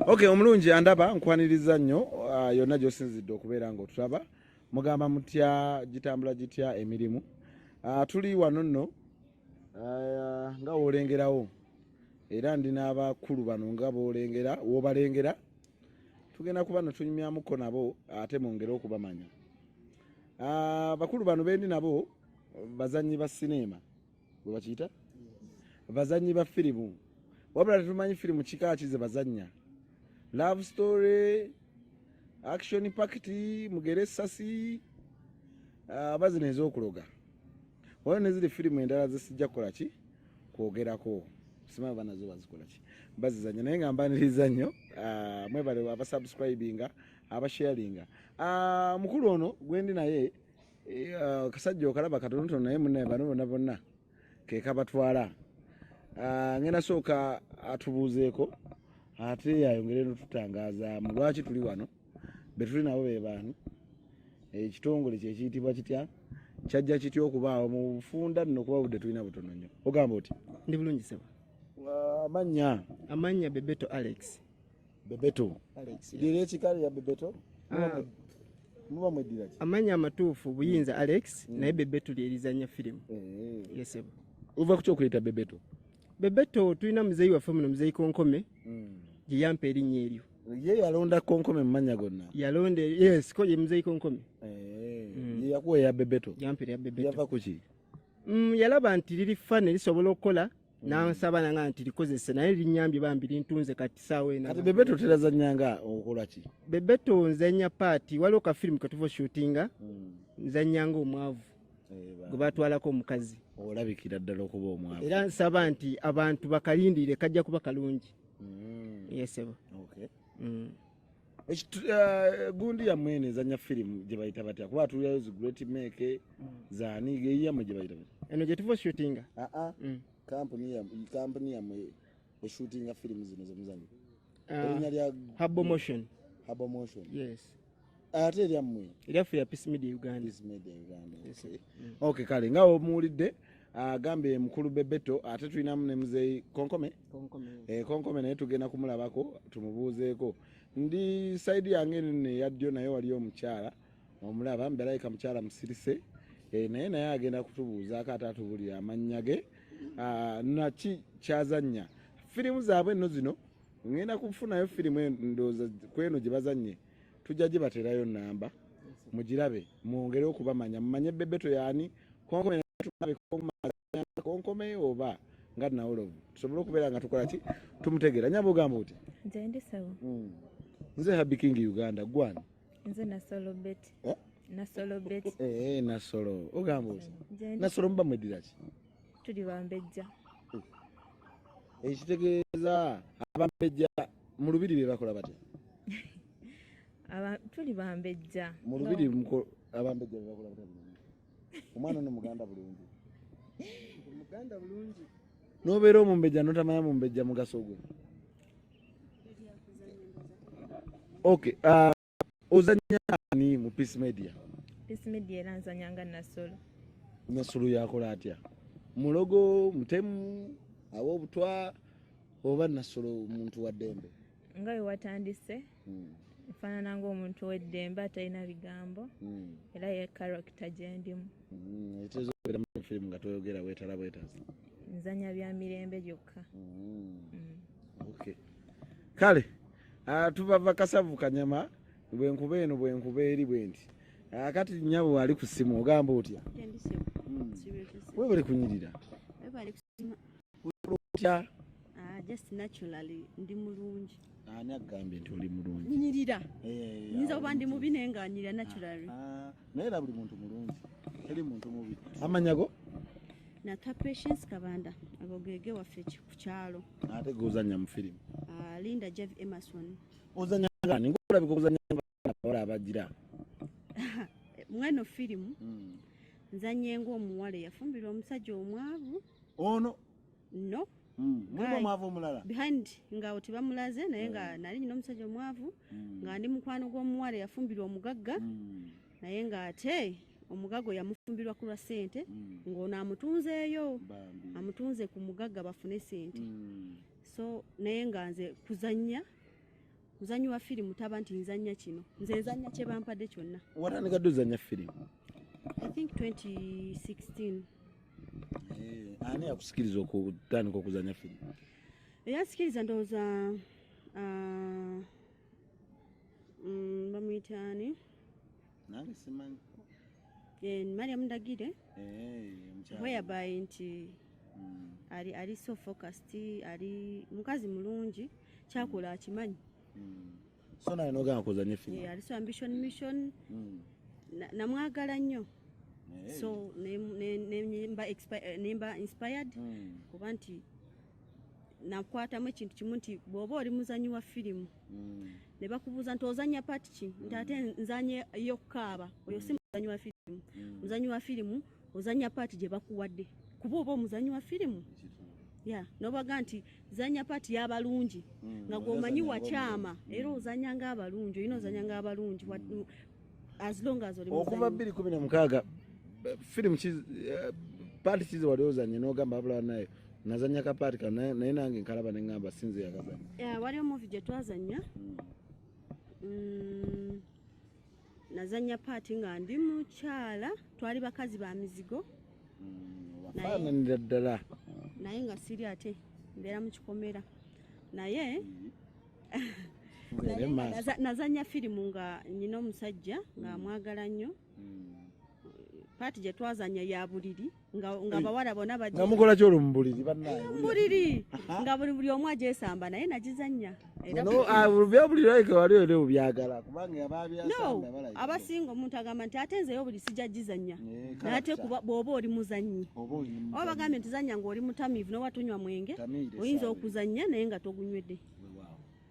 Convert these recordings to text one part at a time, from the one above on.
Okay, omulungi andaba nkwaniriza nnyo yonna gy'osinzidde okubeera ng'otulaba mugamba mutya gitambula gitya emirimu tuli wano nno nga woolengerawo era ndi n'abakulu bano nga woobalengera tugenda kuba netunyumyamuko nabo ate mwongere okubamanya bakulu bano bendi nabo bazanyi ba sinema bwe bakiyita bazanyi ba firimu wabula tetumanyi firimu kika kize bazanya love story action packed mugere sasi bazina ez'okuloga waliwo neziri firimu endala zisijja kukola ki kwogerako simanyi banazo bazikola ki bazizanya naye nga mbaniriza nnyo mwebale abasubscribinga abasharinga mukulu ono gwendi naye kasajja okalaba katonotono naye munnaye bano bonna bonna ke kabatwala ngenda sooka atubuuzeeko ate yayongere notutangazaamu lwaki tuli wano betuli nabo be baani ekitongole kyekiyitibwa kitya kyajja kitya okubaawo mu bufunda nno kuba budde tulina butono nnyo ogamba oti ndi bulungi sebo amanya bebeto Alex liri ekikale ya bebeto muba mweddira ki amanya amatuufu buyinza Alex naye bebeto lyerizanya firimu yesebo uva ku kyokuleta bebeto tulina muzeeyi waffe muno muzeeyi konkome gye yampa erinnya eryo ye yalonda konkome mu mannya gonna yalonda yes ko ye muzeeyi konkome ye yakuwa eya bebeto yampera ya bebeto yava kuki yalaba nti liri fane lisobola okukola nansaba nanga nti likozese naye linnyambye bambi lintunze kati saawa ena kati bebeto terazanyanga okola ki bebeto nzanya paati waliwo kafirimu ketuva shootinga nzanyanga omwavu gwe batwalako omukazi olabikira ddala okuba omwavu era nsaba nti abantu bakalindiire kajja kuba kalungi yesebo gundi yammwe eno ezanya firimu gye bayita batya kuba tulirayo zi great make zaani geyammwe gye bayita batya eno gye tuva shootinga kampuni yammwe eshootinga firimu zino zemuzanya erinnya lya Habo Motion yes ate eryammwe eryaffe ya Peace Media Uganda okay kale nga omuwulidde agambe mukulu bebeto ate tulinamu ne muzeeyi konkome naye tugenda kumulabako tumubuuzeeko ndi saidi yange nene yaddyo naye waliyo omukyala omulaba mbelayika mukyala musirise naye agenda kutubuuzaako ate atubulira amannya ge naki kyazanya firimu zaabwe nno zino ngenda kufunayo firimu ndowooza kweno gye bazanye tujja gye baterayo namba mugirabe mwongere okubamanya mumanye bebeto yaani konkome oba nga nawolovu tusobole okubeera nga tukola ki tumutegeera nyamba ogamba oti nze ndi sawa nze Happy King Uganda gwani nze nasolo nasolo ogamba oti nasolo muba mweddira ki tuli bambejja ekitegeeza abambejja mu lubiri bye bakola batya tuli bambejja mu lubiri abambejja bye bakola batya omwana ono muganda bulungi nobeera omumbejja notamanya mumbejja mugaso gwe okay ozanya ani mu Peace Media era nzanyanga nasolo yakola atya mulogo mutemu aw'obutwa oba nasolo omuntu wa ddembe nga we watandise nfaanana ng'omuntu ow'eddembe atalina bigambo era ye character gye ndimu ekitegeeza okubeera mu firimu nga toyogera weetala bwetazi nzanya bya mirembe gyokka okay kale tubava kasavu kanyama bwenkuba eno bwenkuba eri bwenti kati nnyabo ali ku ssimu ogamba otya webale kunyirira otya just naturally ndi mulungi ani agambye nti oli mulungi nyirira nyinza kuba ndi mubi naye nga nyirira naturally naye era buli muntu mulungi teri muntu mubi amanyago nata Patience Kabanda agogege waffe ku kyalo ate gozanya mu firimu Linda Javi Emerson ozanya ngani ngolabika ozanya ngani abagira mweno firimu nzanye ng'omuwala yafumbirwa omusajja omwavu ono no mwino mwavu omulala behind nga tibamulaze naye nga nali nyina omusajja omwavu nga ndi mukwano gw'omuwala yafumbirwa omugagga naye nga ate omugago yamufumbirwa ku lwa ssente ng'ono amutunzeeyo amutunze ku mugagga bafune ssente so naye nga nze kuzanya muzanyi wa firimu taba nti nzanya kino nze nzanya kye bampadde kyonna. Watandika ddu ozannya firimu? I think 2016. Ani yakusikiriza okutandika okuzannya firimu? Eyansikiriza ndowooza bamuyitaani nange simanyi. Mariam Ndagire whereby nti ali so focused, ali mukazi mulungi, kyakola akimanyi. So naye n'ogamba kuzannya firimu? Ali so ambition mission, namwagala nnyo. So nemba inspired kuba nti nakwatamu ekintu kimu nti bw'oba oli muzanyi wa firimu ne bakubuuza nti ozannya paati ki nti ate nzanye y'okukaaba, oyo si muzanyi wa firimu. Muzanyi wa firimu ozannya paati gye bakuwadde kuba oba omuzanyi wa firimu n'obaga nti zanya paati y'abalungi nga gw'omanyi wakyama era ozanya ng'abalungi, olina ozanya ng'abalungi as long as oli muzanyi. Okuva 2016 firimu paati kizi wali ozanye n'ogamba abula naye nazanya kapaati kana naye nange nkalaba ne ngamba sinze yakazanya. Waliwo movie gye twazanya nazanya paati nga ndi mukyala, twali bakazi ba mizigo wafaananira ddala naye nga siri ate mbeera mu kikomera naye nazanya firimu nga nyina omusajja nga mwagala nnyo. Paati gye twazanya ya buliri nga bawala bonna bajja. Nga mukola ki olwo mu buliri bannaye? Buliri nga buli omu agyesamba naye nagizanya. Byabuliri like wali oli obyagala kubanga ababyasamba balayi. Abasinga omuntu agamba nti ate nzeyo buli sijja gizanya. Ate kuba bw'oba oli muzanyi. Oba bagambye nti zanya ng'oli mutamiivu n'owatunywa mwenge oyinza okuzanya naye nga togunywedde.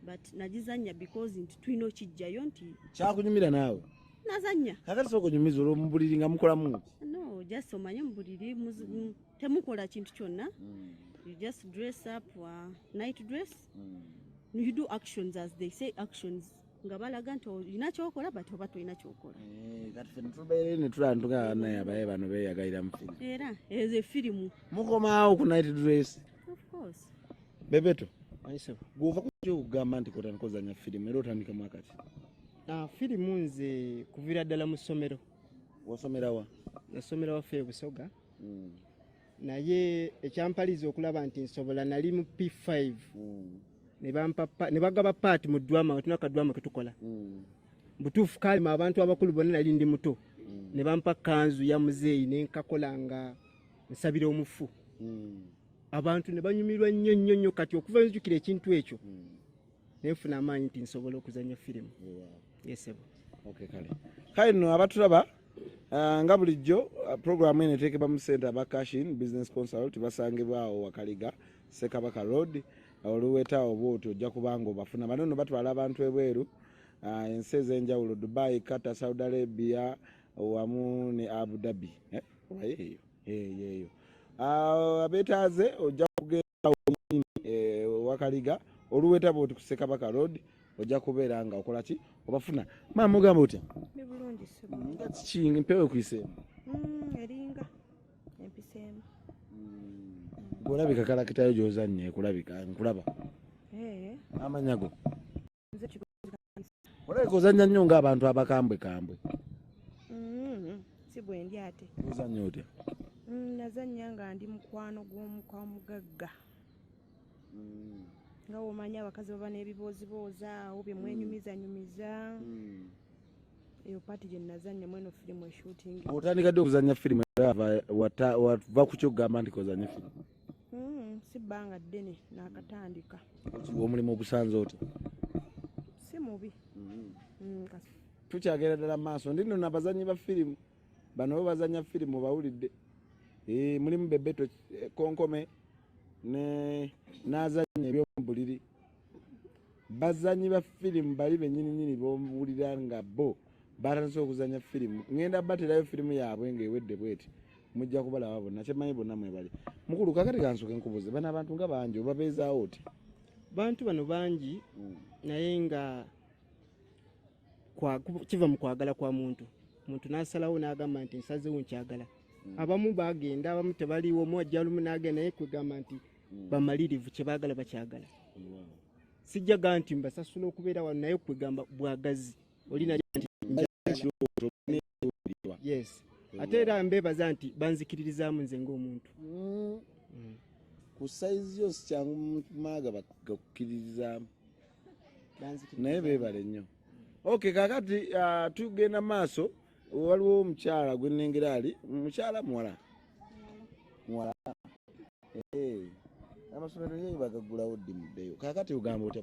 But nagizanya because nti tulina okijjayo nti. Kyakunyumira naawe? Nazanya. Kakati soko nyumiza olwo mu buliri nga mukolamu? No, just omanye mu buliri temukola kintu kyonna. You just dress up night dress. You do actions as they say actions. Nga balaga nti olina kyokola but oba tolina kyokola. Kati ffe netubeere ne tulantuka naye abaye bano beeyagalira mu firimu. Era ezo firimu. Mukomaawo ku night dress. Of course. Bebeto, gw'ova ku kyo okugamba nti kotandika ozannya firimu era otandika mwakati? Firimu nze kuviira ddala mu ssomero. Wasomera wa? Nasomera waffe Busoga. Naye ekyampaliza okulaba nti nsobola nali mu P5 ne bagaba paati mu ddwama, wetina akadwama ke tukola. Butuufu kalima abantu abakulu bonna nali ndi muto ne bampa kanzu ya muzeeyi ne nkakola nga nsabira omufu. Abantu ne banyumirwa nnyo kati okuva nzijukira ekintu ekyo nenfuna amaanyi nti nsobola okuzanya firimu. Yesebo. Okay, kale nno abatulaba nga bulijjo programu eno eteekebwa mu center aba Cashin Business Consult basangibwawo Wakaliga Sekabaka Road oluwetaawo bwoti ojja kubanga obafuna. Bano nno batwala abantu ebweru ensi ez'enjawulo Dubai, Qatar, Saudi Arabia wamu ne Abu Dhabi. Yeeyo abeetaaze ojja kugenda Wakaliga oluweta bwoti ku Sekabaka Road ojja kubeera nga okola ki obafuna. Maama ogamba otya? Bulungi sebo. Kingi mpewe kuiseemu. Eringa empiseemu. Olabika kalakitayo gy'ozannye kulabika nkulaba. Amanya go. Olabika ozannya nnyo ng'abantu abakambwe. Si bwe ndi ate. Ozannya otya? Nazannya nga ndi mukwano gw'omukwa mugagga. Nga omanya abakazi baba n'ebibooziboza awo bye mwenyumizanyumiza. Eyo paati gye nazanya mweno firimu shooting. Otandika dde okuzanya firimu wava ku kyo okugamba nti kozanya firimu? Si bbanga ddene n'akatandika. Omulimu ogusanze otya? Si mubi. Tukyagenda ddala maaso ndi nno abazanyi ba firimu bano bo bazanya firimu bawulidde. Mulimu Bebeto Konkome n'azanya ebyomubuliri. Bazanyi ba firimu bali bennyini bomuwulira nga bo batandise okuzanya firimu. Ngenda baterayo firimu yaabwe ng'ewedde bweti mujja kubalaba bonna kyemanyi bonna mwebali. Mukulu kakati kansoke nkubuze bano abantu nga bangi oba beezaawo oti? Bantu bano bangi naye nga kiva mu kwagala kwa muntu n'asalawo n'agamba nti nsazeewo nkyagala. Abamu bagenda, abamu tebaliwo, omu ajja lumu n'agenda naye kwegamba nti bamalirivu kye baagala bakyagala. sijjaga nti mbasasula okubeera wano naye kwegamba bwagazi olina nti yes ate era mbeebaza nti banzikiririzaamu nze ng'omuntu ku saizi yo sikyangu maaga bakukkiririzaamu naye beebale nnyo okay kakati tugenda maaso waliwo omukyala gwe nnengera ali mukyala muwala amasomero ye bagagulawo ddi muddeyo kakati ugamba otya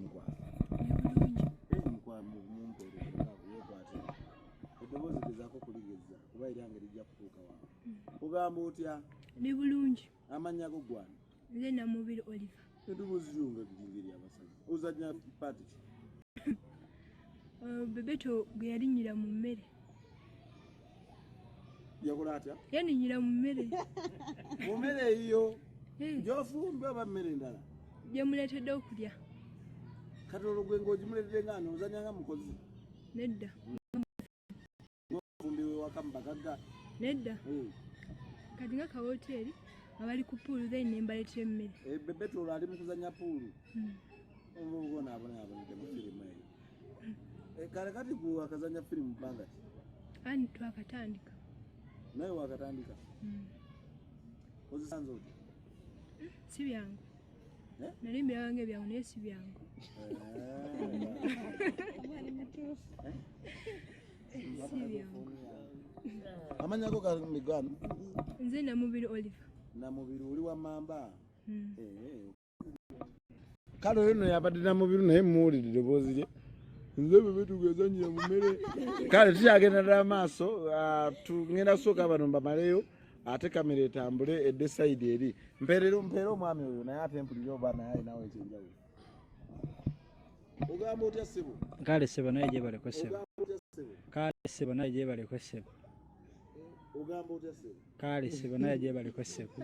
eddoboozi gezaako kuligeza kuba erange lijja kutuuka wa ugamba otya ni bulungi amannya go gwana nze namubiri Oliver eddoboozi lyonga ngeri abasajja ozanya pati bebeto gwe yalinyira mu mmere yakola atya yaninyira mu mmere mu mmere eyo gy'ofumbe oba mmere endala gyemuleetedde okulya kati olwo gwe ng'ogimuleetedde nga n'ozanya nga mukozi nedda ofumbiwe waka mu bagagga nedda kati nga kawoteeri abali ku puulu then nembaleetera emmere bebeto olwo ali mu kuzanya puulu obonaabonabonedde mu firimu eyo kale kati gwe wakazanya firimu bbanga ki ani twakatandika naye wakatandika ozisanze oti si byangu nali mbirawange ebyangu naye si byangu si byangu amanya go gamigano nze namubiri Oliver namubiri oli wa mamba kale oyo no yabadde namubiri naye muwulidde eddoboozi lye nze bebetugezanyira mu mmere kale tukyagenda ddala maaso tugenda kusooka bano mbamaleyo ate kamera etambule edde sayidi eri mpeera omwami oyo naye ate mpulire oba naye alinawo ekyenjawulo ogamba otya ssebo kale ssebo naye gyebaleko ssebo kale ssebo naye gyebaleko ssebo ogamba otya ssebo kale ssebo naye gyebaleko ssebo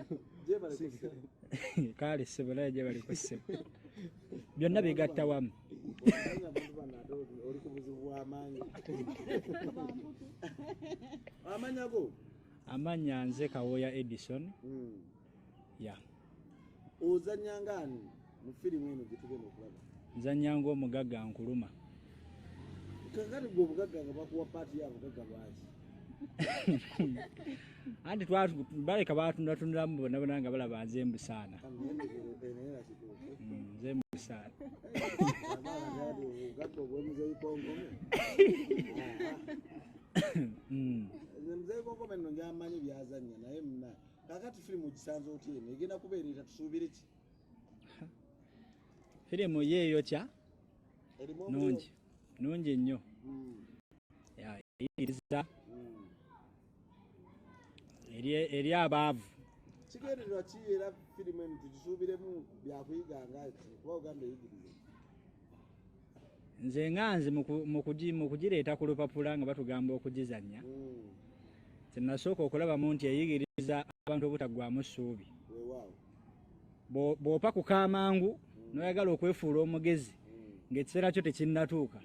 kale ssebo naye gyebaleko ssebo byonna bigatta wamu oli ku buzibu bw'amaanyi amanya go amanya nze Kawoya Edison ya ozanya ngani mu firimu eno gyetugenda okulaba nzanya ng'omugagga nkuluma kakati gwe obugagga nga bakuwa paati ya bugagga bwaki anti baleka batundatundamu bonabona nga balaba nze mbusaana nze mbusaana obugagga obwemuzeyi konkome muzeyi konkome nno njamanyi byazanya naye muna kakati firimu gisanze otya eno egenda kubeerera tusuubire ki firimu yeeyo kya nungi nnyo eyigiriza eri abaavu kigendererwa ki era firimu eno tugisuubiremu byakuyiga nga kuba ogamba eyigiriza nze nganze mu kugireeta ku lupapula nga batugamba okugizanya tenasooka okulabamu nti eyigiriza abantu obutaggwamu ssuubi bw'opa ku kamangu n'oyagala okwefuula omugezi ng'ekiseera kyo tekinnatuuka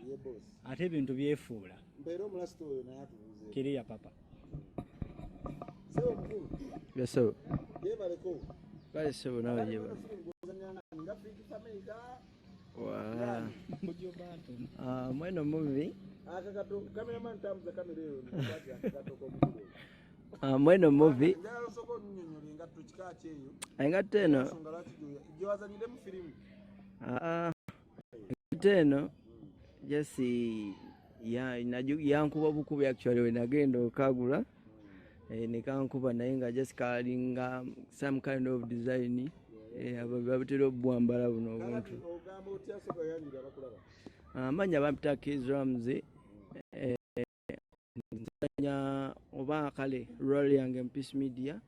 ate ebintu byefuula kiriya papa Yesebo. Kale sebo nawe yebale. Mweno movie. Mweno movie. Ainga teno. Teno. Jesi yankuba bukubi actually when agenda okagula. Nekankuba naye nga just kalinga some kind of design babutera obwambala buno obuntu amanya bampita Kizrams nzanya oba kale role yange Peace Media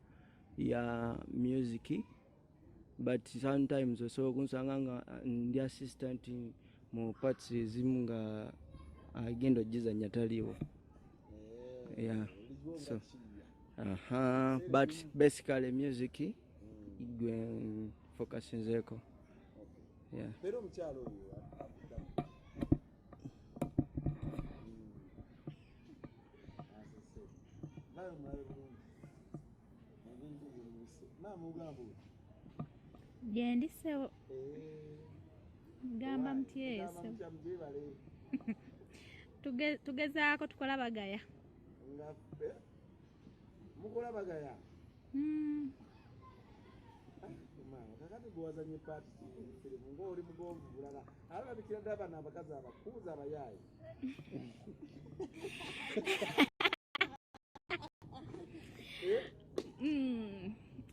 ya music but sometimes also kunsanga nga ndi assistant mu parts ezimu nga agenda ogizanya taliwo so but basically music focusing zeko pero mchalo gyendisewo mugamba mutyeese tugezaako tukola bagaya mukola bagaya kakati gwewazanye paati firimu ngaoli mugonvu bulala alabikira ddala bano abakazi abakuuza abayaayi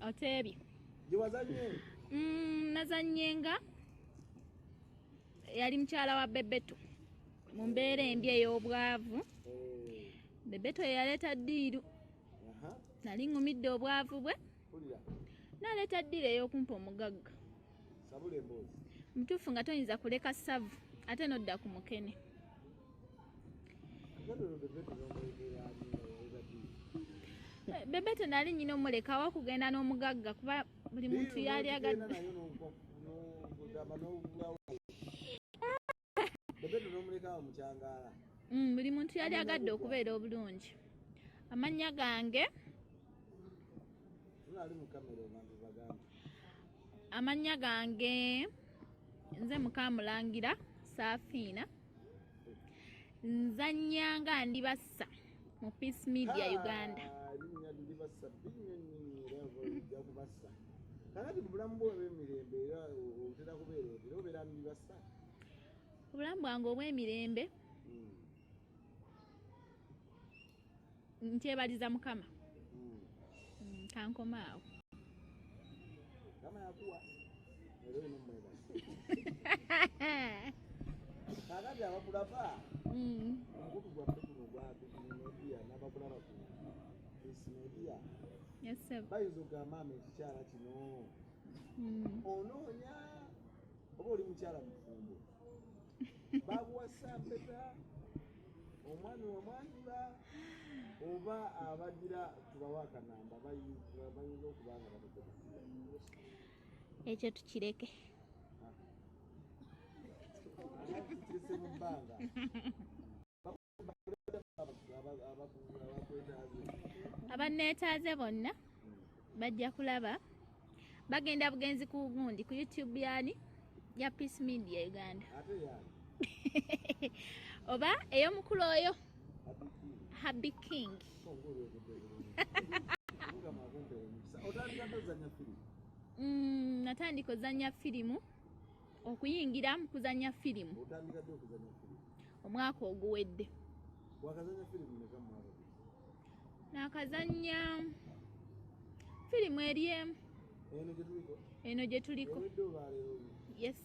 oteebye gyewazanye nazannyenga yali mukyala wa bebeto mu mbeera embi ey'obwavu. Bebeto yaleeta ddiiru nali ngumidde obwavu bwe naleeta ddiiru ey'okumpa omugagga mutuufu nga toyinza kuleka savu ate nodda ku mukene. Bebeto nali nyina omulekawo okugenda n'omugagga kuba buli muntu yali agadde buli muntu yali agadde okubeera obulungi. Amannya gange nze Mukamulangira Saafiina, nzannyanga ndi bassa mu Peace Media Uganda. Obulamu bwange obw'emirembe nkyebaliza Mukama. Kankoma awo. Kakati abakulaba omukutu gwaffe guno gwamedia n'abakulaba ku Peace Media bayinza okugamba ama ekikyala kino onoonya oba oli mukyala mufumbo bakuwasa mpeta omwami wamwanjula oba abagira tubawa akanamba bayinza okubanga batekera ekyo tukireke. Abanneetaaze bonna bajja kulaba bagenda bugenzi ku gundi ku YouTube ya Peace Media Uganda oba ey'omukulu oyo Happy King. Natandika ozannya firimu okuyingira mu kuzannya firimu omwaka oguwedde. Nakazannya firimu eri emu eno gye tuliko. Yes,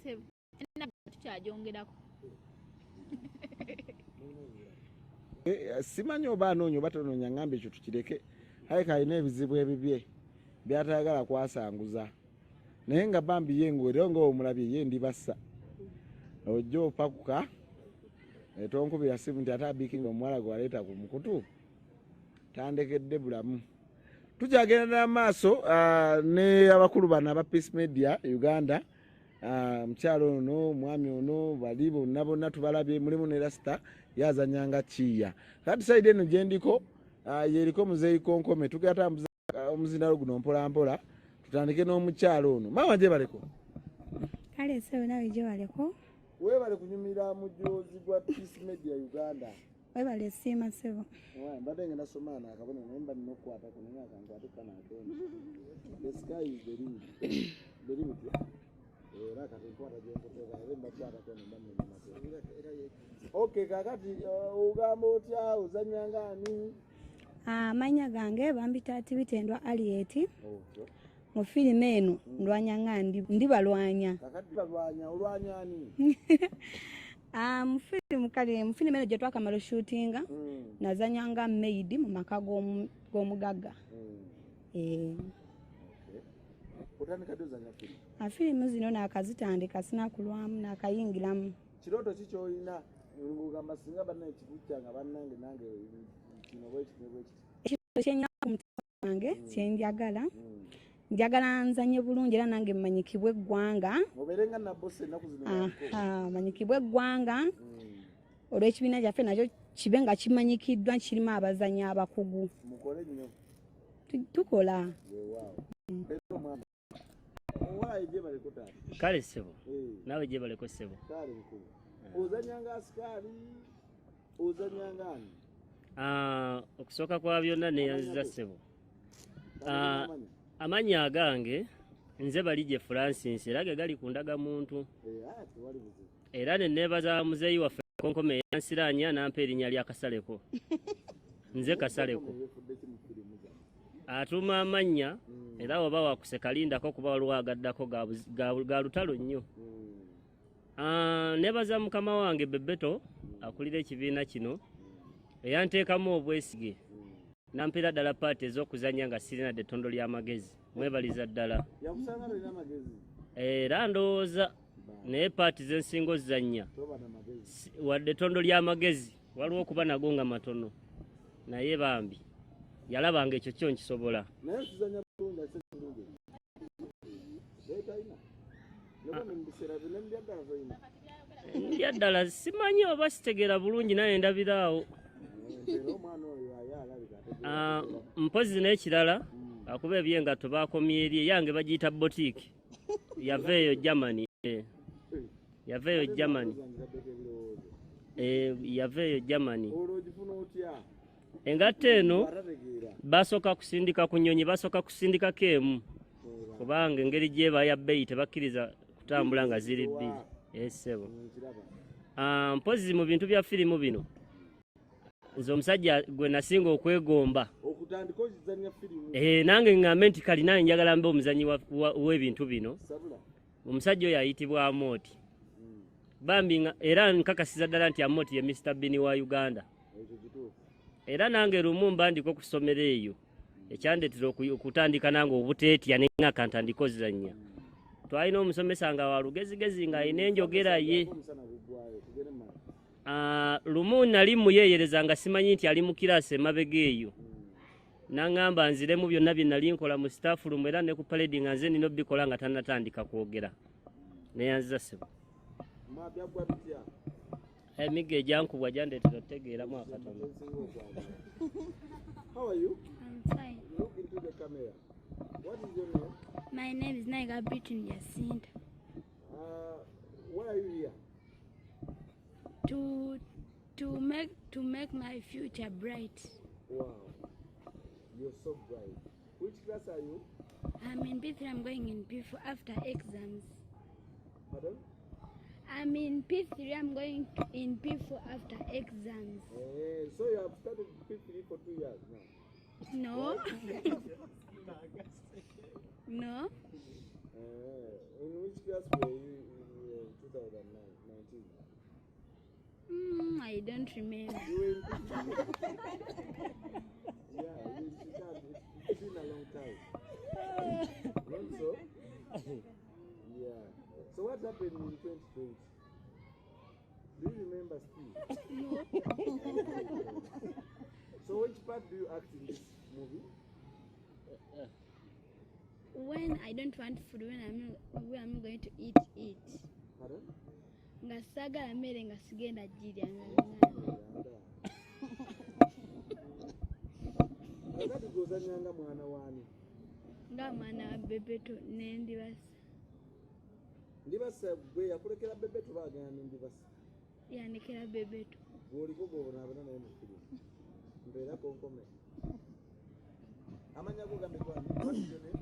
tukyagyongerako. Simanyi oba anoonya oba tonoonya ngamba ekyo tukireke. Aye kalina ebizibu ebibye byatayagala kwasanguza naye nga bambi ye ng'era ng'omulabye ye ndi bassa ojja opakuka tonkubira simu nti ate abikinga omuwala gwe waleeta ku mukutu tandekedde bulamu. Tukyagenda n'amaaso ne abakulu bano aba Peace Media Uganda. Mukyalo ono mwami ono bali bonna tubalabye mulimu ne Rasta yazanyanga kiya. Kati saidi eno gye ndiko yeriko muzeeyi konkome tugenda tambuza omuzindalo guno mpola mpola tutandike n'omukyalo ono. Mama gye baleko kale sewe nawe gye baleko webale kunyumira mujozi gwa Peace Media Uganda webale siima sebo mbadde ngenda somaana akabona nemba ninokwata kunenga kankwate kana atoni the sky is the limit era kati nkwata gyenkuteeka era mbakwata kone mbamwe okay kakati ugamba otya ozanyanga ani? Amanya gange bambita ati bitendwa Alieti. Mu filimu eno ndwanyanga ndi balwanya. Kakati balwanya olwanya ani? Mu filimu eno gye twakamala shootinga nazanyanga maid mu maka g'omugagga. Otandika dozanya filimu? Filimu zino nakazitandika sinakulwamu nakayingiramu. Kiroto kikyolina ngugamba singa bannaye kikukyanga bannange nange kino bwekiti ekiro kyenyaku mutima wange kyenjagala njagala nzanye bulungi era nange mmanyikibwe eggwanga obeerenga nabose ennaku zino manyikibwe eggwanga olw'ekibiina gyaffe nakyo kibe nga kimanyikiddwa kirimu abazanyi abakugu. Mukole nnyo tukola Owaye je baleko taata. Kale ssebo. Nawe je baleko ssebo. Kale mukulu. Ozanyanga asikali. Ozanyanga ani? Okusooka kwa byonna neyanziza ssebo. Amanya agange nze balije Francis era ge gali ku ndagamuntu. Era ne neebaza muzeeyi waffe Konkome yansiranya nampa erinnya lya Kasaleko. Nze Kasaleko. Atuma amanya era oba wakuseka lindako kuba waliwo agaddako ga lutalo nnyo. Neebaza mukama wange Bebeto akulira ekibiina kino eyanteekamu obwesige nampera ddala paati ez'okuzanya nga sirina ettondo ly'amagezi. Mwebaliza ddala. Era ndowooza naye paati zensinga ozannya wadde ettondo ly'amagezi waliwo okuba nago nga matono naye bambi yalabanga ekyo kyo nkisobola. Ndya ddala simanyi oba sitegeera bulungi naye ndabiraawo. Mpozi n'ekirala akuba ebyengatto baakomye eri eyange bagiyita botiiki yava eyo Germany. Yava eyo Germany. Yava eyo Germany. Engatto eno basooka kusindika ku nnyonyi basooka kusindikako emu kubanga engeri gyeba ya bbeeyi tebakkiriza kutambula nga ziri bbiri. Ssebo. Mpozi mu bintu bya firimu bino nze omusajja gwe nasinga okwegomba. Nange ŋŋambe nti kali naye njagala mbe omuzanyi w'ebintu bino. Omusajja oyo ayitibwa Amooti. Bambi era nkakasiza ddala nti Amooti ye Mr. Bean wa Uganda. Era nange lumu mbandika okusomera eyo ekyandeetera okutandika nange obuteetya ne ng'aka ntandika ozannya. Twalina omusomesa nga wa lugezigezi ng'alina enjogera ye. Lumu nali muyeeyereza nga simanyi nti ali mu kiraasi emabega eyo. N'aŋŋamba nziremu byonna bye nali nkola mu staff room era ne ku parade nga nze nina obbikola nga tannatandika kwogera. Neyanziza ssebo. Emigga egyankubwa gyandeetera otegeeramu akatono. How are you? I'm fine. Look into the camera. What is your name? My name is Naiga Britain Jacinta. Why are you here? To make my future bright. Wow, you're so bright. Which class are you? I'm in P3. I'm going in P4 after exams. Pardon? I'm in P3. I'm going in P4 after exams. So you have started P3 for 2 years now? No. No. In which class were you in 2019? I don't remember. You were in yeah, it's been a long time. Not so? Yeah. So what happened in 2020? Do you remember still? No. So which part do you act in this movie? When I don't want food, when I'm going to eat it. Pardon? Nga sagala mmere nga sigenda jirya Kakati gozanyanga mwana wani? nga mwana wa Bebeto ne Ndibasa. Ndibasa gwe yakulekera Bebeto bagana ne Ndibasa? Yandekera Bebeto. Gwoliko gw'obonaabona naye mu firimu. Mbeera Konkome. Amanya go gambe gwani? What is your name?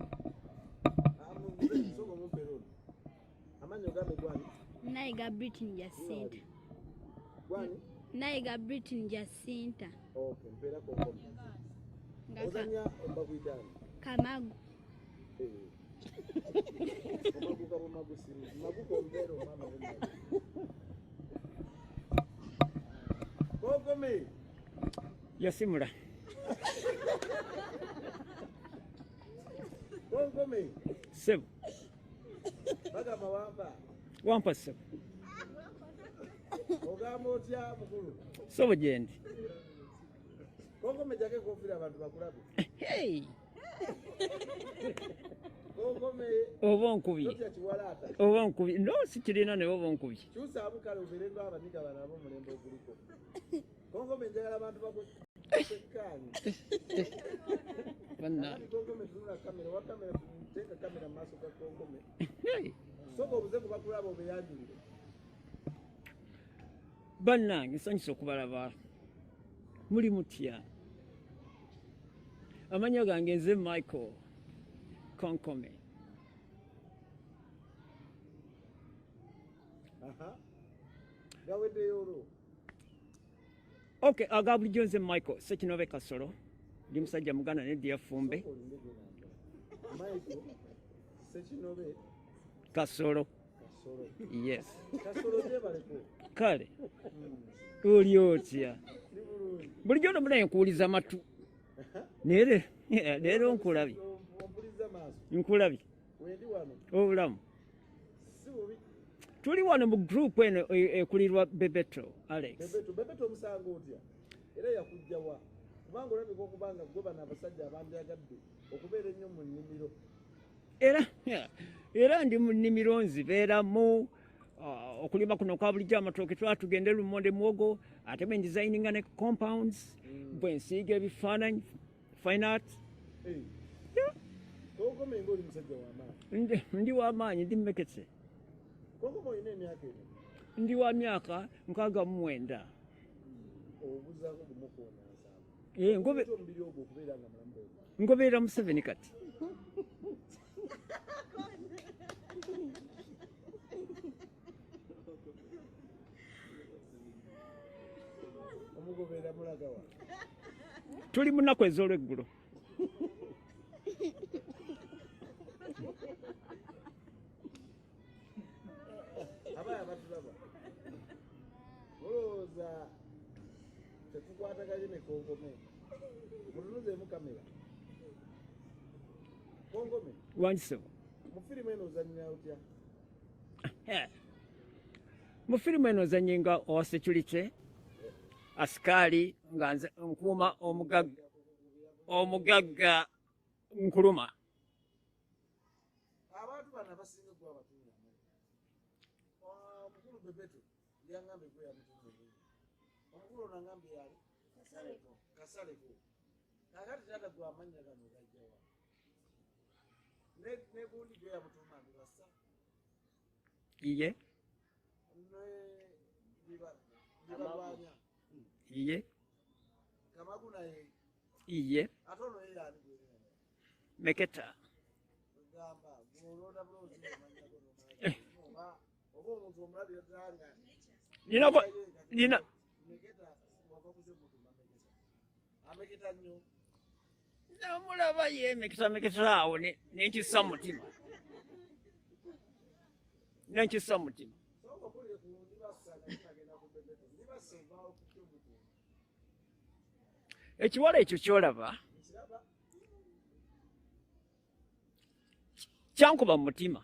Sogo mumperono. Amanya gambe gwani? Naiga Britain Jacinta. Gwani? Naiga Britain Jacinta. Okay, mpeera Konkome. Ozanya bakwitani? Kamagu. Omaguka bumagusiri. Maguka ombeero mama bumagu. Konkome. Yasimula. Konkome. Sebo. Bagamba wampa. Wampa sebo. Ogamba otya mukulu? Sobo gyendi. Konkome jake kofira abantu bakulabe. Hey. Konkome. Oba nkubi. Totya kiwalaata. Oba nkubi. No sikirina ne oba nkubi. Kyusa abukala oberenga abanika banabo mulembe oguliko. Konkome njagala abantu bakulabe. Kani. Banna. Konkome tunula kamera wa kamera Teka kamera maaso ga Konkome. Soka obuze kubakulaba obeyanjulire. Bannange nsanyusa okubalaba. Muli mutya? Amannya gange nze Michael Konkome. Gaweddeyo olwo. Okay, aga bulijjo nze Michael Ssekinobe Kasolo. Ndi musajja Muganda neddi yafumbe. Michael Ssekinobe Kasolo. Yes. Kasolo gyebaleko. Kale. Oli otya? Bulijjo nomulaye nkuwuliza matu. Leero nkulabye. Ompuliza maaso. Nkulabye. Wendi wano. Obulamu. Si bubi. Tuli wano mu group eno ekulirwa Bebeto Alex. Bebeto omusango otya? Era yakujja wa? Kubanga olabika okubanga gwe bano abasajja abandyagadde okubeera ennyo mu nnimiro. Era ndi mu nnimiro nzibeeramu okulima kuno kwa bulijjo amatooke twatugende lumonde muwogo ate bwe ndesigninga ne compounds bwe nsiiga ebifaananyi fine art. Konkome ng'oli musajja w'amaanyi. Ndi w'amaanyi ndi mmeketse. Konkome olina emyaka eno? Ndi wa myaka 69. Obuzaako gumu kwona nsamba. Omubiri ogwo okubeera nga mulamu bwe. Ngobeera mu 7 kati. Omugobeera mulaga wa? Tuli mu nnaku ez'olweggulo. Abaya batulaba. Olowooza tetukwataganye ne Konkome. Mutunuzeemu kamera. Konkome. Wanjisebo. Mu firimu eno ozannya otya? Mu firimu eno ozannyenga owa security asikaali nga nze nkuuma omugagga nkuluma. Abantu bano abasinga gwe abatunya. Omukulu Bebeto yaŋŋambye gwe yamutunya. Omukulu ono aŋŋambye yali Kasaleko. Kakati taata gwe amannya gano gajja wa? Ne gundi gwe yamutuuma Mbibasa. Iye. Nibagwanya. Iye. Kamagu naye. Iye. Ate ono ye yani gwe. Meketa. Gamba gwolonda bulozi omanya gono. Oba omuntu omulabye tanga. Nina Meketa wakakuze mutu Meketa. Ameketa nnyo. Namulaba ye meketa awo nenkissa mu mutima. Nenkissa mu mutima. Ekiwala ekyo kyolaba kyankuba mu mutima.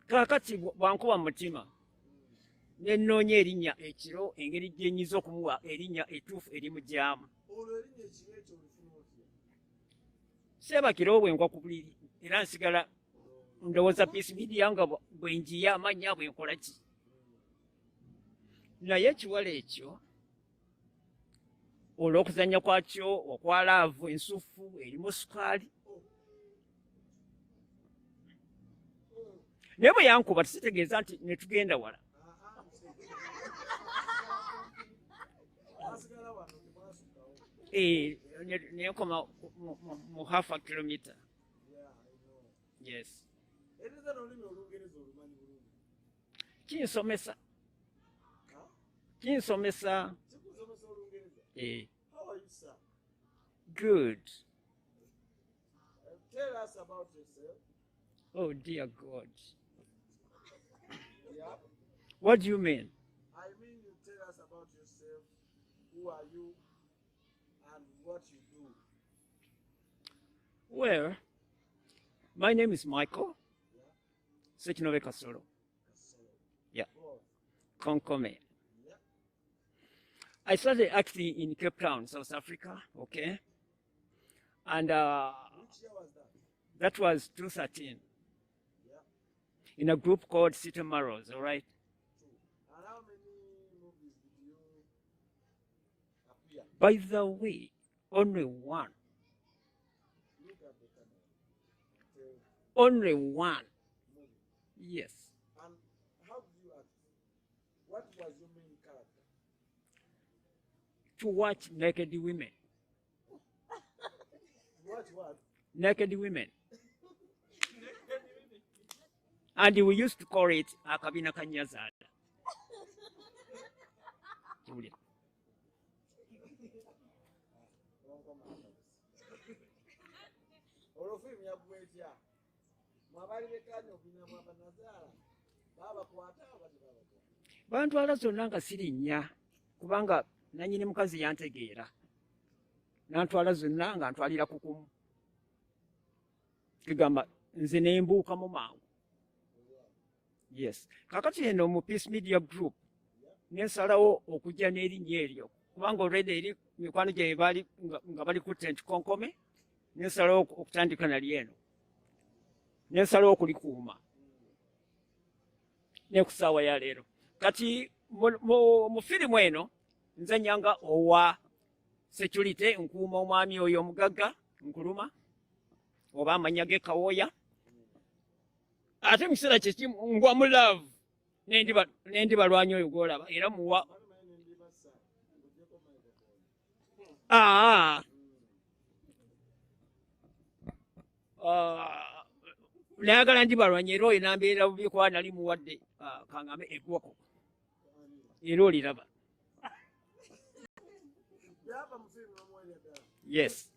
Kaakati bwankuba mu mutima nenoonya erinnya ekiro engeri gye nyiza okumuwa erinnya ettuufu erimugyamu. Seebakiro bwe nkwa ku buliri era nsigala ndowooza Peace Media nga bwe njiya amannya bwe nkola ki. Naye ekiwala ekyo olw'okuzannya kwakyo okwa laavu ensufu erimu sukaali. Naye bwe yankuba tekitegeeza nti ne tugenda wala. Nenkoma mu half a kilometer. Yes. Kinsomesa. Good. Tell us about yourself. Oh dear God. Yeah. What do you mean? I mean you tell us about yourself. Who are you and what you do? Well, my name is Michael. Ssekinobe Kasolo. Yeah. Konkome. Yeah. I started acting in Cape Town, South Africa, okay? And Which year was that? that was 2013. Yeah. In a group called City Marrows, all right? And how many movies By the way, only one. Only one. Yes. And how did you act? What was your main character? To watch naked women. What? Naked women. And we used to call it akabina kanyazada. Bantwala zonna nga sirinnya kubanga nanyini mukazi yantegeera nantwala zonna nga ntwalira kukumu kigamba nze nembuukamu mangu. Yes, kakati eno mu Peace Media Group nensalawo okujja n'erinnya eryo kubanga already eri mikwano gye bali nga bali ku tent konkome, nensalawo okutandika nali eno, nensalawo okulikuuma ne ku ssaawa ya leero. Kati mu firimu eno nzanyanga owa security, nkuuma omwami oyo omugagga nkuluma oba amanya ge Kawooya, ate mu kiseera kyekimu ngwa mu love n'endibalwanyi oyo gw'olaba era muwa nayagala ndibalwanyi era oyo nambeera bubi kuba nali muwadde kangambe eggwako era oliraba. Yes.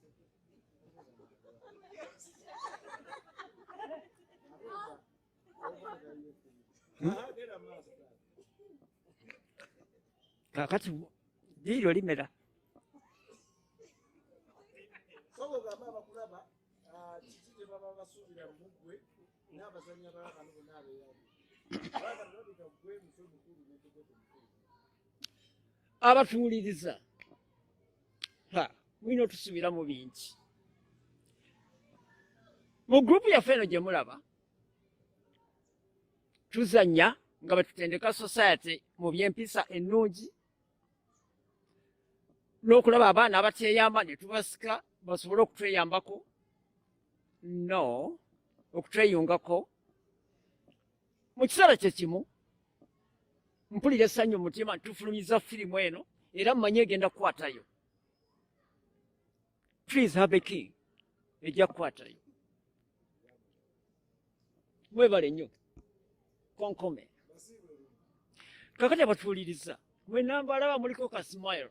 Kakati liiryo limera. Abatuwuliriza mulina otusubira mu bingi. Mu gurupu yaffe eno gye mulaba tuzanya nga batutendeka society mu by'empisa ennungi n'okulaba abaana abateeyamba ne tubasika basobole okutweyambako, no okutweyungako. Mu kiseera kye kimu mpulira essanyu mu mutima ntufulumiza firimu eno era mmanyi egenda kukwatayo. Please have a king ejja kukwatayo. Mwebale nnyo konkome. Kakati abatuwuliriza mwenna mbalaba muliko ka smile,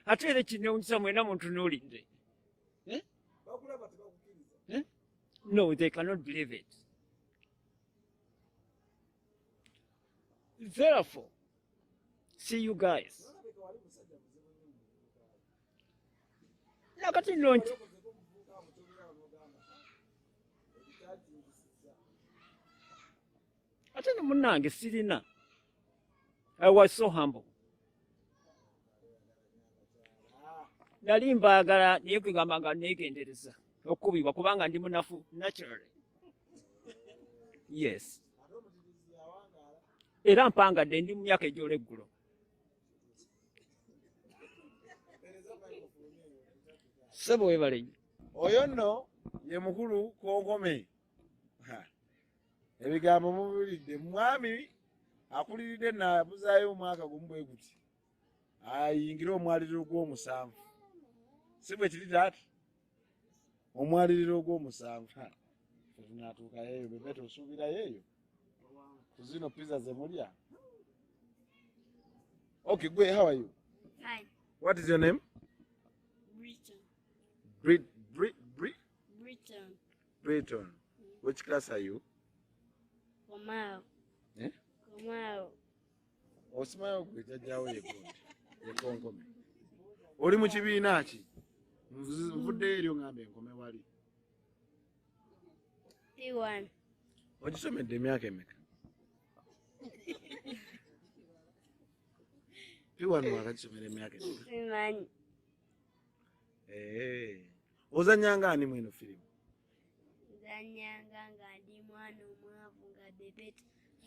ate era kinewunyisa mwena muntunuulidde. No, they cannot believe it. Therefore, see you guys. Nakati nno nti ate ne munnange sirina. I was so humble. Nali mbaagala naye kwegamba nga neegendereza okubibwa kubanga ndi munafu naturally. Yes. Era mpangadde ndi mu myaka egy'olweggulo. Ssebo weebale nnyo. Oyo nno ye mukulu konkome. Ebigambo mubiwulidde. Mwami akuliridde nabuzaayo omwaka gumu bwe guti ayingire omwaliriro gw'omusanvu. Si bwe kiri taata? Omwaliriro gw'omusanvu. Tunatuukayo eyo bebe tosuubirayo eyo ku zino pizza ze mulya. Okay, Gwe, how are you? Fine. What is your name? Britain. Britain. Which class are you? Komao. Eh? Komao. Osimayo gwe jjajjaawo yekonkome. Oli mu kibiina ki? Nvuddeyo eryo ng'ambe enkome wali. P1. Ogisomedde emyaka emeka? P1 wakagisomera emyaka emeka? Simanyi. Ozanyanga ani mweno firimu? Zanyanga nga ndi mwana omwavu nga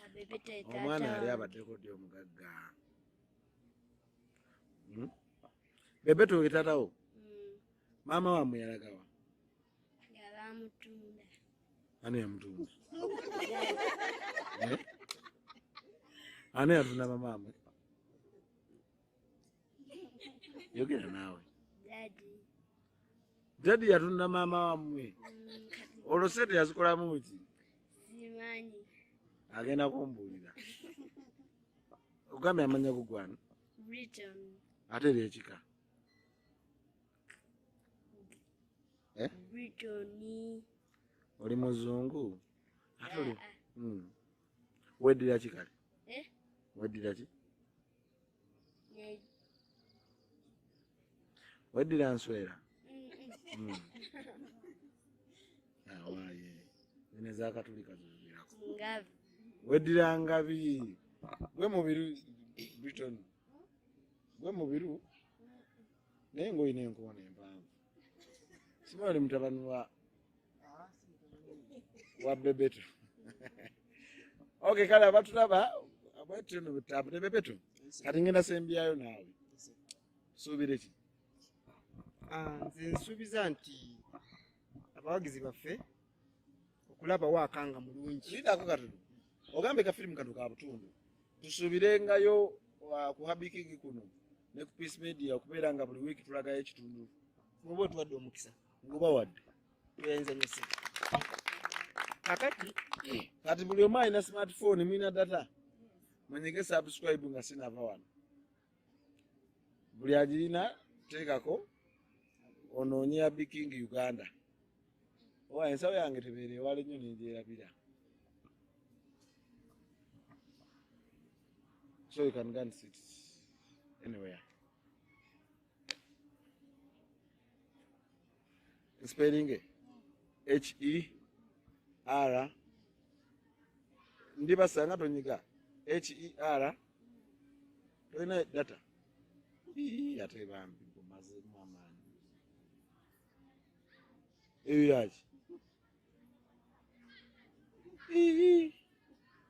bebete taata. Omwana yali abaddeko ddi omugagga. Bebeto kitatawo. Mama wamwe yalagawa. Yabamutunda. Ani yamutunda? Ani yatunda mama wamwe? Yogera nawe. Daddy yatunda mama wamwe. Olosete yazikola muki? Simanyi. Agenda kumbulira. Ugambe amanya kugwana. Britain. Ate lechika. Britain. Oli muzungu. Atoli. Weddira kikali. Weddira ki? Weddira nswera. Awaye. Nene zakatulika zirako. Ngavi. Weddira ngavi. Gwe mubiru Britain. Gwe mubiru. Nengo inengo nempanvu. Simali mutabani wa Bebeto. Okay, kale abatulaba abatu no butabu ne Bebeto. Kati ngenda sembyayo nawe. Subire ki? Nze nsuubiza nti abawagizi baffe okulaba waakanga mulungi. Lidako katono. Ogambe ka film katono ka butundu. Tusubirengayo ku Habikingi kuno ne ku Peace Media okubeera nga buli week tulagayo ekitundu. Ngoba tuwadde omukisa. Ngoba wadde. Tuyenza nyese. Kakati kati buli omu alina smartphone mwina data. Mwenyege subscribe nga sinava wano. Buli agirina teekako onoonye Habikingi Uganda. Owa ensawo yange tebeere ewala ennyo nengyerabira. So you can go and sit anywhere. Spelling H-E-R. Ndiba sanga tonyiga. H-E-R. Toina data. Ate bambi kumaze mwamani. Eyo yachi.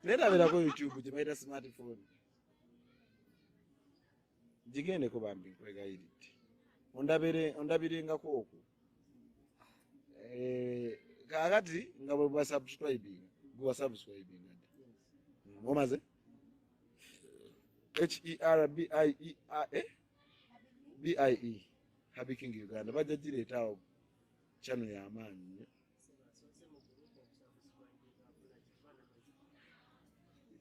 Nenda bila ko YouTube jimaita smartphone. Jigende ko bambi kwega edit. Ondabirenga ko oku. Kakati nga bwe subscribing. Go subscribing. Omaze? H-E-R-B-I-E-R-A Habikingi Uganda. Bajajiretawo channel ya amaanyi.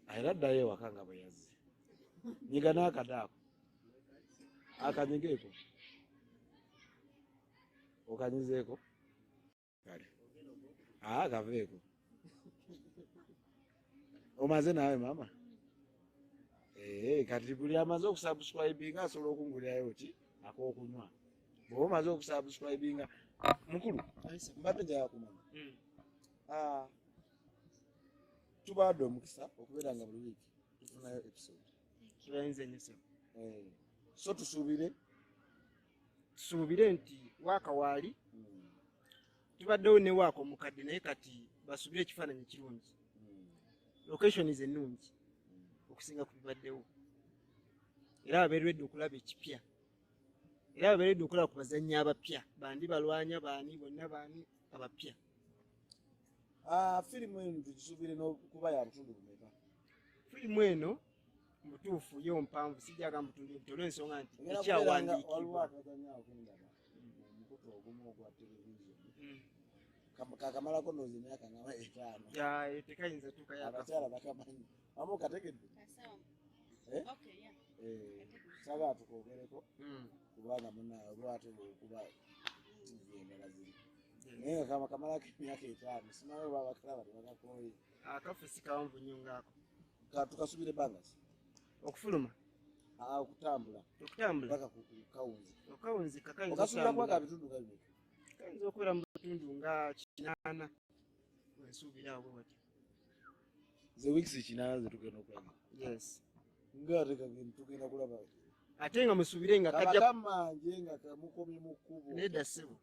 Ayraddayo wakanga bayazi. Nyiga n'akadaako. Akanyigeeko. Okanyizeeko. Kale. Kaveeko. Omaze nawe mama? Kati buli amaze okusubscribinga asobola okungulirayo ki ak'okunywa. Bw'oba omaze okusubscribinga mukulu mbadde njagala kumanya. Tubadde omukisa okubeera nga buli wiiki tufunayo episode. Kibayinza ennyo. So tusuubire nti waaka waali tubaddewo ne waaka omukadde naye kati basuubire ekifaananyi kirungi. Location ennungi okusinga ku bibaddewo. Era babeeredde okulaba ekipya. Era babeeredde okulaba ku bazannyi abapya. Bandi balwanya baani bonna baani abapya. Firimu eno tugisuubire n'okuba ya butundu bumeka? Firimu eno mutuufu yo mpanvu sijjaga mutundu ebitolo ensonga nti ekyawandiikibwa. Waliwo akazannyo akendaba omukutu ogumu ogwa televisioni. Kakamalako noozi emyaka nga 5. Tekayinza tukayo abakyala bakamanyi. Amu kategedde? Saba tukoogereko kubanga munaawe lwate okuba endala ziri. Naye nga kamalako emyaka 5 simanyi oba abakalaba tebakakooye. Akafu si kawanvu nnyo ngaako. Tukasubire bangasi okufuluma okutambula paka ku kawunzi. Okawunzi kakayinza okasubira kwaka bitundu kabiri. Kayinza okubeera mu bitundu nga 8 wensuubira awo bwati. Ze weeks 8 ze tugenda okulaga. Yes. Ngate kagenda tugenda kulaba. Ate nga musuubire nga kajja kamanje nga kamukomye mu kkubo. Nedda ssebo.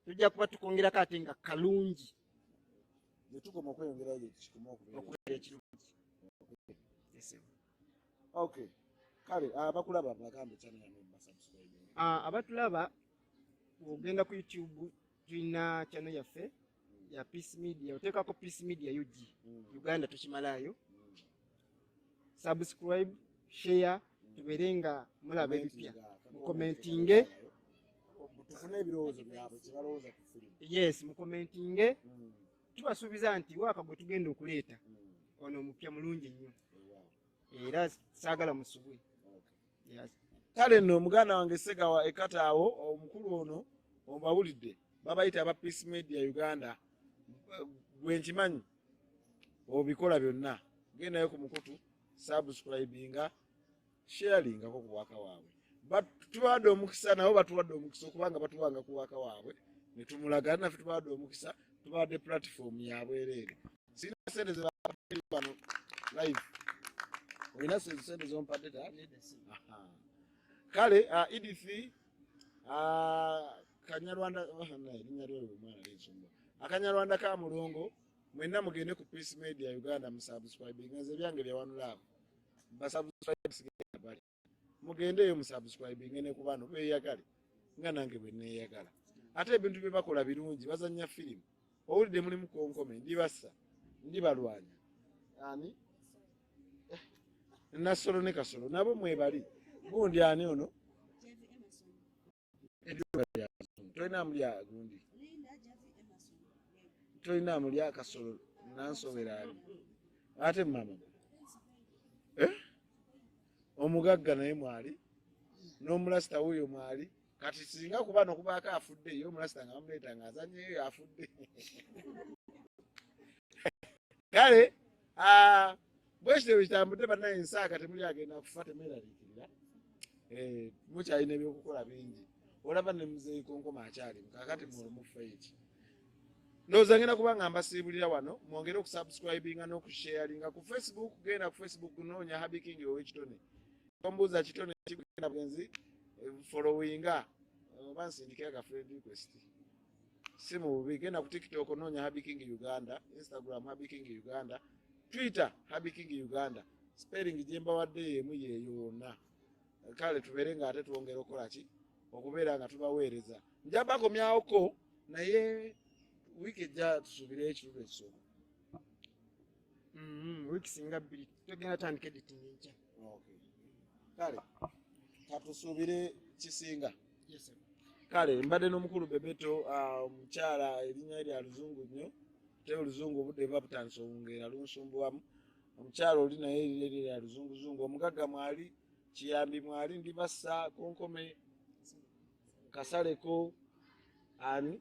Tujja kuba tukongerako ate nga kalungi. Ze tukoma okweyongerayo ekikoma okubeera ekirungi. Yes. Okay. Kale abakulaba bagambe channel yange basubscribe. abatulaba ogenda ku YouTube tulina channel yaffe ya Peace Media, oteekako Peace Media UG Uganda tukimalayo. Subscribe, share, tubeere nga mulaba ebipya, mukomentinge, tufune ebirowoozo byabwe kye balowooza ku firimu. yes mukomentinge. Tubasuubiza nti waaka gwe tugenda okuleeta ono omupya mulungi nnyo era saagala musubwe. Kale nno muganda wange Segawa Ekataawo omukulu ono obawulidde babayita aba Peace Media Uganda, gwe nkimanyi obikola byonna, gendayo ku mukutu subscribinga sharingako ku waka waabwe. Tubawadde omukisa nabo batuwadde omukisa okubanga batuwanga ku waka waabwe ne tumulaga naffe tubawadde omukisa, tubawadde platform yabwereere. Sina sente ze bano live olina sente zompadde ta. Kale Edith Kanyarwanda linnya lyo omwana linsumba Akanyarwanda ka mulongo, mwenna mugende ku Peace Media Uganda musubscribing. Nze byange byawanula basubscribe sigenda bali mugendeyo musubscribing ne ku bano beeyagale nga nange bwe neeyagala. Ate ebintu bye bakola birungi, bazannya firimu, owulidde mulimu konkome, ndibassa ndibalwanya ani Nasolo ne Kasolo nabo mwebali. Gundi ani ono toyina mulya gundi toyina mulya Kasolo nansobera ali ate mama omugagga naye mwali n'omulasita wuyo mwali. Kati singa ku bano kubaako afudde ye omulasita nga bamuleeta nga azanyeyo afudde. Kale bwekityo bwekitambudde bannaye ensaaka temuli agenda kufa temeraliikirira. Mukyalina ebyokukola bingi. Olaba ne muzeeyi konkoma akyali kakati mulumufa eki. Ndowooza ngenda kuba nga mbasiibulira wano, mwongere okusubscribinga n'okusharinga ku Facebook. Genda ku Facebook noonya Happy King ow'ekitone. Ombuuza kitone kigenda bwenzi followinga oba nsindike aga friend request. Si mu bubi. Genda ku TikTok noonya Happy King Uganda, Instagram Happy King Uganda, Twitter Happy King Uganda. Spelling gye mbawadde y'emu yeeyo yonna. Kale tubeere nga ate twongera okukola ki okubeera nga tubaweereza. Nja bakomyawoko naye wiiki ejja tusuubire ekirulo ekisooka. Wiiki singa bbiri tugenda tandika editing enkya. Kale katusuubire kisinga. Kale mbadde n'omukulu Bebeto, omukyala erinnya lya luzungu nnyo, te oluzungu obudde buba butandise owungeera lunsumbuwamu. Omukyala oli naye erire lya luzunguzungu. Omugagga mwali, Kiyambi mwali, ndibassa konkome Kasaleko ani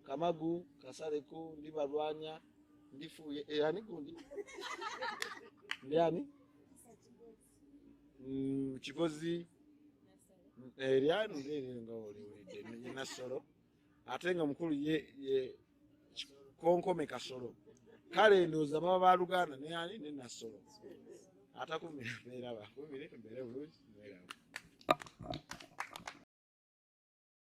Kamagu Kasaleko, ndibalwanya ndifuuye ani gundi ndi ani Kigozi eryani nga oliwulidde Nasolo, ate nga mukulu ye konkome Kasolo. Kale ndowooza baba ba Luganda ne ani ne Nasolo atakumira mbeera bakumire mbeere bulungi mbeera